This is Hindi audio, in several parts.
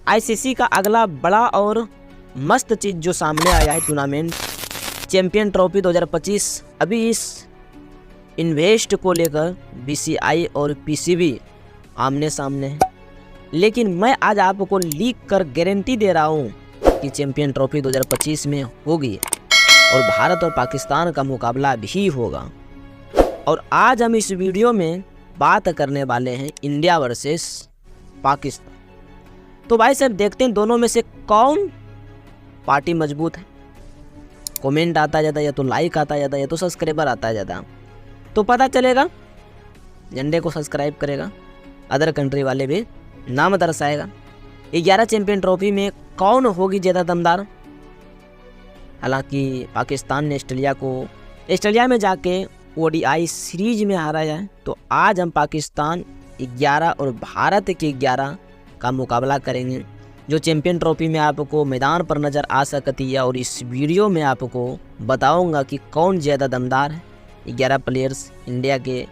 आईसीसी का अगला बड़ा और मस्त चीज़ जो सामने आया है टूर्नामेंट चैंपियन ट्रॉफी 2025। अभी इस इन्वेस्ट को लेकर बीसीआई और पीसीबी आमने सामने हैं, लेकिन मैं आज आपको लीक कर गारंटी दे रहा हूँ कि चैंपियन ट्रॉफी 2025 में होगी और भारत और पाकिस्तान का मुकाबला भी होगा। और आज हम इस वीडियो में बात करने वाले हैं इंडिया वर्सेस पाकिस्तान। तो भाई साहब देखते हैं दोनों में से कौन पार्टी मजबूत है। कमेंट आता जाता या तो लाइक आता जाता या तो सब्सक्राइबर आता जाता, तो पता चलेगा। झंडे को सब्सक्राइब करेगा, अदर कंट्री वाले भी नाम दर्शाएगा। 11 चैंपियन ट्रॉफी में कौन होगी ज़्यादा दमदार। हालांकि पाकिस्तान ने ऑस्ट्रेलिया में जाके ओडीआई सीरीज में हारा है, तो आज हम पाकिस्तान 11 और भारत के 11 का मुकाबला करेंगे, जो चैंपियन ट्रॉफी में आपको मैदान पर नज़र आ सकती है। और इस वीडियो में आपको बताऊंगा कि कौन ज़्यादा दमदार है, 11 प्लेयर्स इंडिया के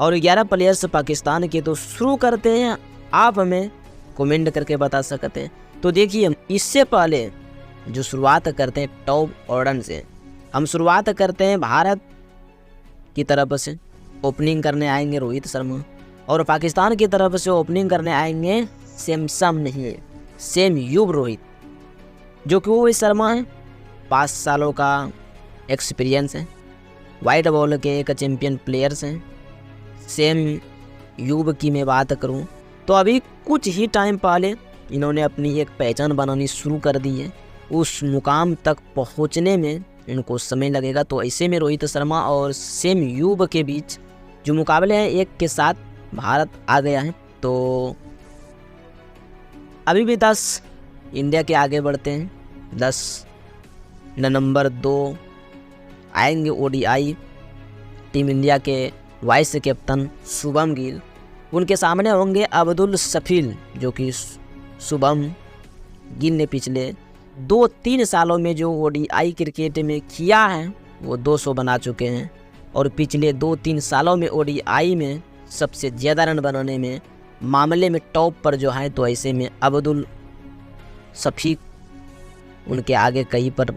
और 11 प्लेयर्स पाकिस्तान के। तो शुरू करते हैं, आप हमें कमेंट करके बता सकते हैं। तो देखिए, इससे पहले जो शुरुआत करते हैं टॉप ऑर्डर से, हम शुरुआत करते हैं भारत की तरफ से। ओपनिंग करने आएंगे रोहित शर्मा और पाकिस्तान की तरफ से ओपनिंग करने आएंगे सेम युग रोहित, जो कि रोहित शर्मा है, 5 सालों का एक्सपीरियंस है, वाइट बॉल के एक चैंपियन प्लेयर्स हैं। सेम युग की मैं बात करूं तो अभी कुछ ही टाइम पहले इन्होंने अपनी एक पहचान बनानी शुरू कर दी है। उस मुकाम तक पहुंचने में इनको समय लगेगा। तो ऐसे में रोहित शर्मा और सेम युग के बीच जो मुकाबले हैं, एक के साथ भारत आ गया है। तो अभी भी 10 इंडिया के आगे बढ़ते हैं। 10 नंबर 2 आएंगे ओडीआई टीम इंडिया के वाइस कैप्टन शुभम गिल। उनके सामने होंगे अब्दुल शफील, जो कि शुभम गिल ने पिछले 2-3 सालों में जो ओडीआई क्रिकेट में किया है वो 200 बना चुके हैं। और पिछले 2-3 सालों में ओडीआई में सबसे ज़्यादा रन बनाने में मामले में टॉप पर जो है। तो ऐसे में अब्दुल शफीक उनके आगे कहीं पर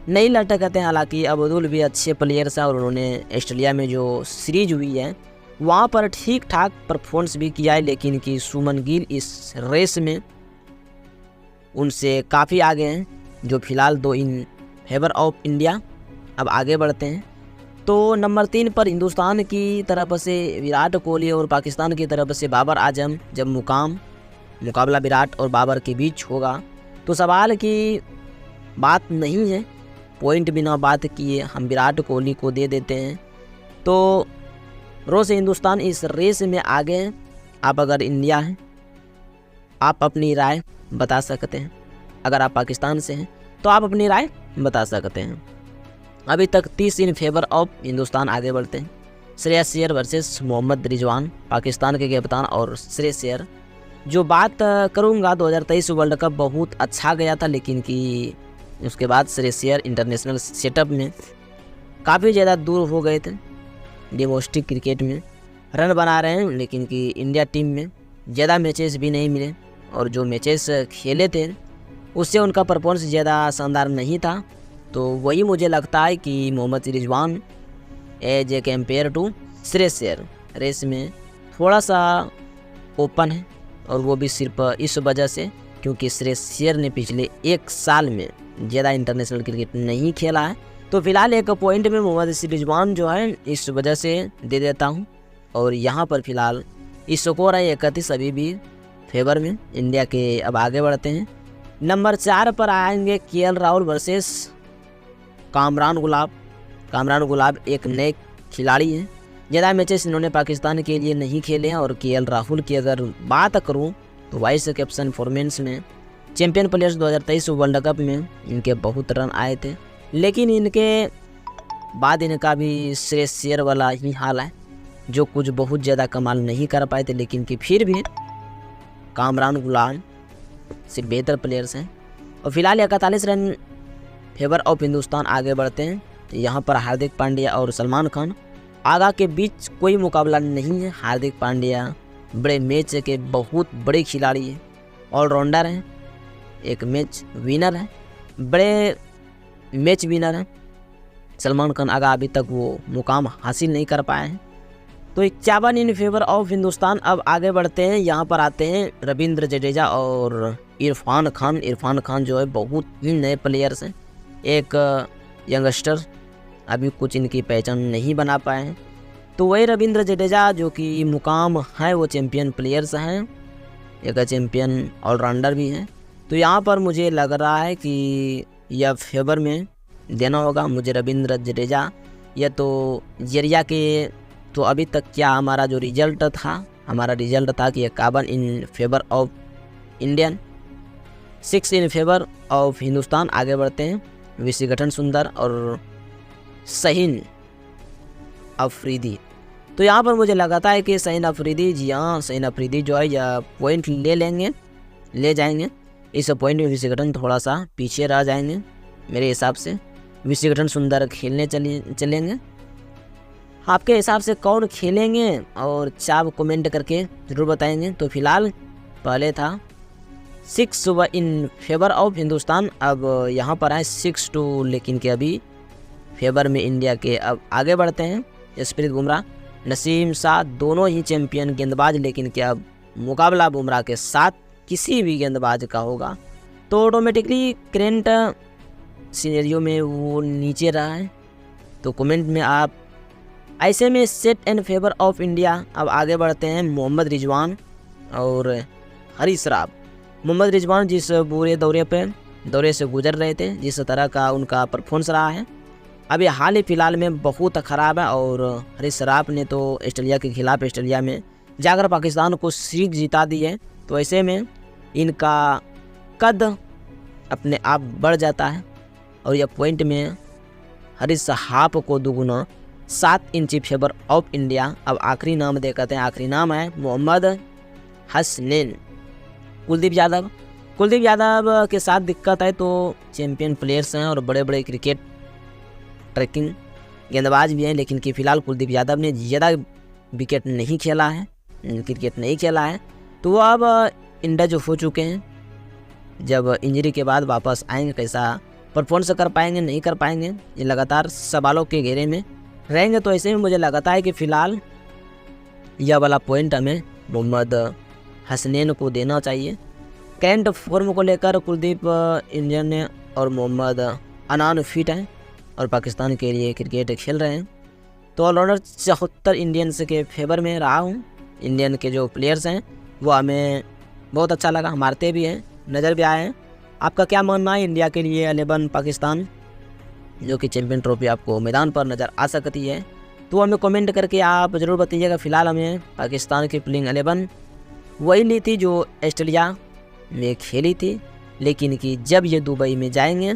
नहीं लटकते हैं। हालांकि अब्दुल भी अच्छे प्लेयर्स हैं और उन्होंने ऑस्ट्रेलिया में जो सीरीज हुई है वहाँ पर ठीक ठाक परफॉर्मेंस भी किया है, लेकिन कि शुभमन गिल इस रेस में उनसे काफ़ी आगे हैं, जो फिलहाल 2 इन फेवर ऑफ इंडिया। अब आगे बढ़ते हैं। तो नंबर 3 पर हिंदुस्तान की तरफ से विराट कोहली और पाकिस्तान की तरफ से बाबर आजम। जब मुकाबला विराट और बाबर के बीच होगा तो सवाल की बात नहीं है, पॉइंट बिना बात किए हम विराट कोहली को दे देते हैं। तो रो से हिंदुस्तान इस रेस में आगे हैं। आप अगर इंडिया हैं, आप अपनी राय बता सकते हैं। अगर आप पाकिस्तान से हैं तो आप अपनी राय बता सकते हैं। अभी तक 30 इन फेवर ऑफ हिंदुस्तान आगे बढ़ते हैं। श्रेयस अय्यर वर्सेस मोहम्मद रिजवान, पाकिस्तान के कप्तान और श्रेयस अय्यर। जो बात करूंगा 2023 वर्ल्ड कप बहुत अच्छा गया था, लेकिन कि उसके बाद श्रेयस अय्यर इंटरनेशनल सेटअप में काफ़ी ज़्यादा दूर हो गए थे। डोमेस्टिक क्रिकेट में रन बना रहे हैं, लेकिन कि इंडिया टीम में ज़्यादा मैचेस भी नहीं मिले और जो मैचेस खेले थे उससे उनका परफॉर्मेंस ज़्यादा शानदार नहीं था। तो वही मुझे लगता है कि Mohammad Rizwan as a compare to Shreyas Iyer race में थोड़ा सा ओपन है, और वो भी सिर्फ इस वजह से क्योंकि श्रेयस अय्यर ने पिछले 1 साल में ज़्यादा इंटरनेशनल क्रिकेट नहीं खेला है। तो फिलहाल एक पॉइंट में मोहम्मद रिजवान जो है इस वजह से दे देता हूँ। और यहाँ पर फिलहाल इस स्कोर है 31 अभी भी फेवर में इंडिया के। अब आगे बढ़ते हैं। नंबर 4 पर आएंगे केएल राहुल वर्सेस कामरान गुलाब एक नए खिलाड़ी हैं। ज़्यादा मैचेस इन्होंने पाकिस्तान के लिए नहीं खेले हैं। और केएल राहुल की अगर बात करूं तो वाइस कैप्टन परफॉर्मेंस में चैंपियन प्लेयर्स 2023 वर्ल्ड कप में इनके बहुत रन आए थे, लेकिन इनके बाद इनका भी श्रेयस अय्यर वाला ही हाल है, जो कुछ बहुत ज़्यादा कमाल नहीं कर पाए थे, लेकिन कि फिर भी कामरान गुलाम से बेहतर प्लेयर्स हैं। और फिलहाल 41 रन फेवर ऑफ हिंदुस्तान आगे बढ़ते हैं। यहाँ पर हार्दिक पांड्या और सलमान खान आगा के बीच कोई मुकाबला नहीं है। हार्दिक पांड्या बड़े मैच के बहुत बड़े खिलाड़ी हैं ऑलराउंडर हैं, एक मैच विनर है, बड़े मैच विनर हैं। सलमान खान अभी तक वो मुकाम हासिल नहीं कर पाए हैं। तो 51 इन फेवर ऑफ हिंदुस्तान। अब आगे बढ़ते हैं, यहाँ पर आते हैं रविंद्र जडेजा और इरफान खान। इरफान खान जो है बहुत ही नए प्लेयर्स हैं, एक यंगस्टर, अभी कुछ इनकी पहचान नहीं बना पाए हैं। तो वही रविंद्र जडेजा जो कि मुकाम है वो चैम्पियन प्लेयर्स हैं, एक चैम्पियन ऑलराउंडर भी हैं। तो यहाँ पर मुझे लग रहा है कि यह फेवर में देना होगा मुझे रविंद्र जडेजा। यह तो जरिया के, तो अभी तक क्या हमारा जो रिजल्ट था, हमारा रिजल्ट था कि 51 in favour of Indian, 6 in favour of Hindustan. आगे बढ़ते हैं, विशिगठन सुंदर और शहीन अफरीदी। तो यहाँ पर मुझे लगाता है कि शहीन अफरीदी, जी हाँ शहीन अफरीदी जो है यह पॉइंट ले जाएंगे। इस पॉइंट में विशिगठन थोड़ा सा पीछे रह जाएंगे मेरे हिसाब से। विशिगठन सुंदर खेलने चलेंगे। आपके हिसाब से कौन खेलेंगे और आप कमेंट करके ज़रूर बताएंगे। तो फिलहाल पहले था 6 इन फेवर ऑफ हिंदुस्तान, अब यहाँ पर है 6-2, लेकिन के अभी फेवर में इंडिया के। अब आगे बढ़ते हैं, जसप्रीत बुमराह, नसीम शाह दोनों ही चैंपियन गेंदबाज, लेकिन क्या अब मुकाबला बुमराह के साथ किसी भी गेंदबाज का होगा तो ऑटोमेटिकली करेंट सिनेरियो में वो नीचे रहा है। तो कमेंट में आप ऐसे में set and favour of India. अब आगे बढ़ते हैं, मोहम्मद रिजवान और हरीश राव। मोहम्मद रिजवान जिस बुरे दौरे से गुजर रहे थे, जिस तरह का उनका परफॉर्मेंस रहा है अभी हाल ही फिलहाल में बहुत ख़राब है। और हरीश राव ने तो ऑस्ट्रेलिया के खिलाफ ऑस्ट्रेलिया में जाकर पाकिस्तान को सीरीज जिता दी है। तो ऐसे में इनका कद अपने आप बढ़ जाता है और यह पॉइंट में हरीश हाफ को दुगुना 7 इंची फेवर ऑफ इंडिया। अब आखिरी नाम देखते हैं, आखिरी नाम है मोहम्मद हसनैन। कुलदीप यादव के साथ दिक्कत है, तो चैंपियन प्लेयर्स हैं और बड़े बड़े क्रिकेट ट्रैकिंग गेंदबाज भी हैं, लेकिन कि फ़िलहाल कुलदीप यादव ने ज़्यादा विकेट नहीं खेला है, क्रिकेट नहीं खेला है। तो वो अब इंडज हो चुके हैं। जब इंजरी के बाद वापस आएंगे, कैसा परफॉर्मेंस कर पाएंगे नहीं कर पाएंगे, ये लगातार सवालों के घेरे में रहेंगे। तो ऐसे में मुझे लगता है कि फ़िलहाल यह वाला पॉइंट हमें मोहम्मद हसनैन को देना चाहिए। करंट फॉर्म को लेकर कुलदीप इंडियन ने और मोहम्मद अनान फिट हैं और पाकिस्तान के लिए क्रिकेट खेल रहे हैं। तो ऑलराउंडर 74 इंडियंस के फेवर में रहा हूँ। इंडियन के जो प्लेयर्स हैं वो हमें बहुत अच्छा लगा, मारते भी हैं, नज़र भी आए हैं। आपका क्या मानना है इंडिया के लिए 11 पाकिस्तान जो कि चैंपियन ट्रॉफी आपको मैदान पर नज़र आ सकती है? तो हमें कमेंट करके आप ज़रूर बताइएगा। फ़िलहाल हमें पाकिस्तान की प्लेइंग 11 वही ली थी जो ऑस्ट्रेलिया में खेली थी, लेकिन कि जब ये दुबई में जाएंगे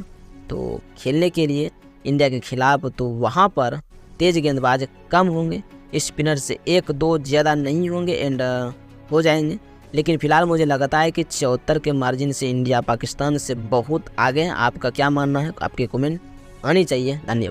तो खेलने के लिए इंडिया के खिलाफ, तो वहाँ पर तेज़ गेंदबाज कम होंगे, स्पिनर से 1-2 ज़्यादा नहीं होंगे एंड हो जाएंगे। लेकिन फ़िलहाल मुझे लगता है कि 74 के मार्जिन से इंडिया पाकिस्तान से बहुत आगे है। आपका क्या मानना है? आपके कमेंट आनी चाहिए। धन्यवाद।